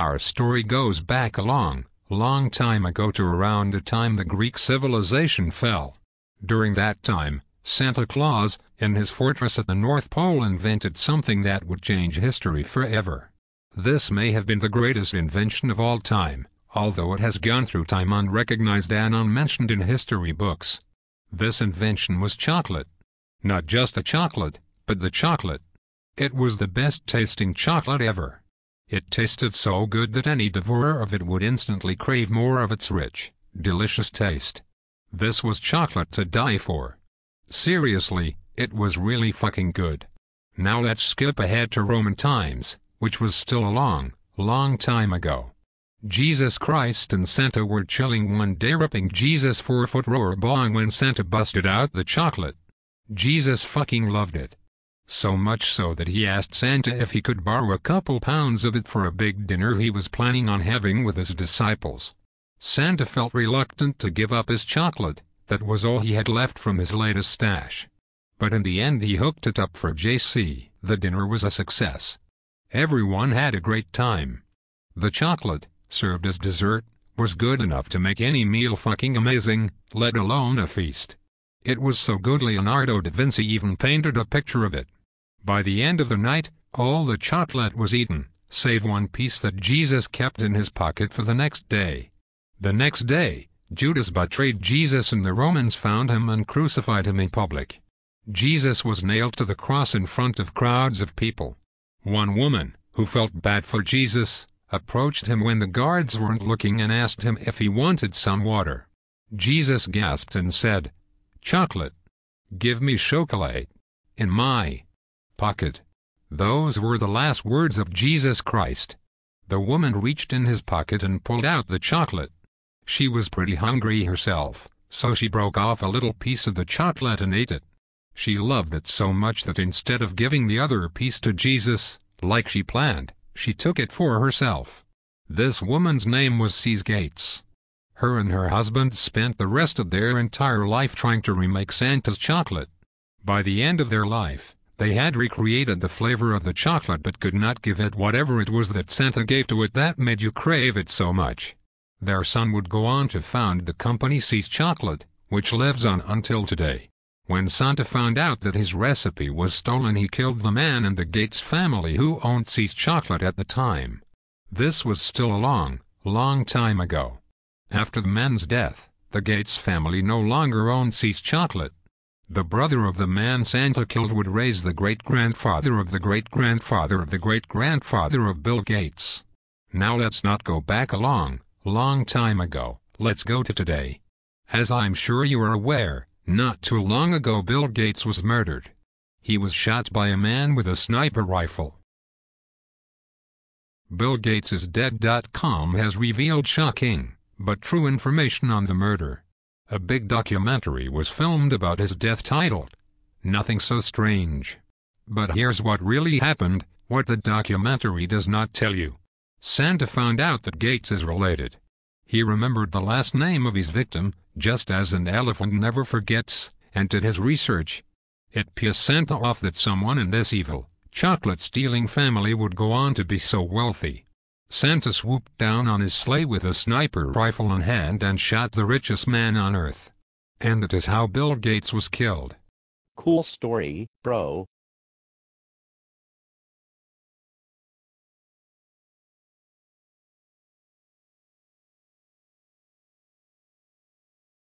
Our story goes back a long, long time ago to around the time the Greek civilization fell. During that time, Santa Claus, in his fortress at the North Pole, invented something that would change history forever. This may have been the greatest invention of all time, although it has gone through time unrecognized and unmentioned in history books. This invention was chocolate. Not just a chocolate, but the chocolate. It was the best tasting chocolate ever. It tasted so good that any devourer of it would instantly crave more of its rich, delicious taste. This was chocolate to die for. Seriously, it was really fucking good. Now let's skip ahead to Roman times, which was still a long, long time ago. Jesus Christ and Santa were chilling one day, ripping Jesus' 4-foot roar bong when Santa busted out the chocolate. Jesus fucking loved it. So much so that he asked Santa if he could borrow a couple pounds of it for a big dinner he was planning on having with his disciples. Santa felt reluctant to give up his chocolate. That was all he had left from his latest stash. But in the end he hooked it up for JC. The dinner was a success. Everyone had a great time. The chocolate, served as dessert, was good enough to make any meal fucking amazing, let alone a feast. It was so good Leonardo da Vinci even painted a picture of it. By the end of the night, all the chocolate was eaten, save one piece that Jesus kept in his pocket for the next day. The next day, Judas betrayed Jesus and the Romans found him and crucified him in public. Jesus was nailed to the cross in front of crowds of people. One woman, who felt bad for Jesus, approached him when the guards weren't looking and asked him if he wanted some water. Jesus gasped and said, "Chocolate. Give me chocolate. In my pocket." Those were the last words of Jesus Christ. The woman reached in his pocket and pulled out the chocolate. She was pretty hungry herself, so she broke off a little piece of the chocolate and ate it. She loved it so much that instead of giving the other piece to Jesus, like she planned, she took it for herself. This woman's name was C's Gates. Her and her husband spent the rest of their entire life trying to remake Santa's chocolate. By the end of their life, they had recreated the flavor of the chocolate but could not give it whatever it was that Santa gave to it that made you crave it so much. Their son would go on to found the company C's Chocolate, which lives on until today. When Santa found out that his recipe was stolen, he killed the man and the Gates family who owned C's Chocolate at the time. This was still a long, long time ago. After the man's death, the Gates family no longer owned C's Chocolate. The brother of the man Santa killed would raise the great-grandfather of the great-grandfather of the great-grandfather of Bill Gates. Now let's not go back a long, long time ago, let's go to today. As I'm sure you are aware, not too long ago Bill Gates was murdered. He was shot by a man with a sniper rifle. Bill Gates is dead.com has revealed shocking, but true information on the murder. A big documentary was filmed about his death titled, "Nothing So Strange." But here's what really happened, what the documentary does not tell you. Santa found out that Gates is related. He remembered the last name of his victim, just as an elephant never forgets, and did his research. It pissed Santa off that someone in this evil, chocolate-stealing family would go on to be so wealthy. Santa swooped down on his sleigh with a sniper rifle in hand and shot the richest man on earth. And that is how Bill Gates was killed. Cool story, bro.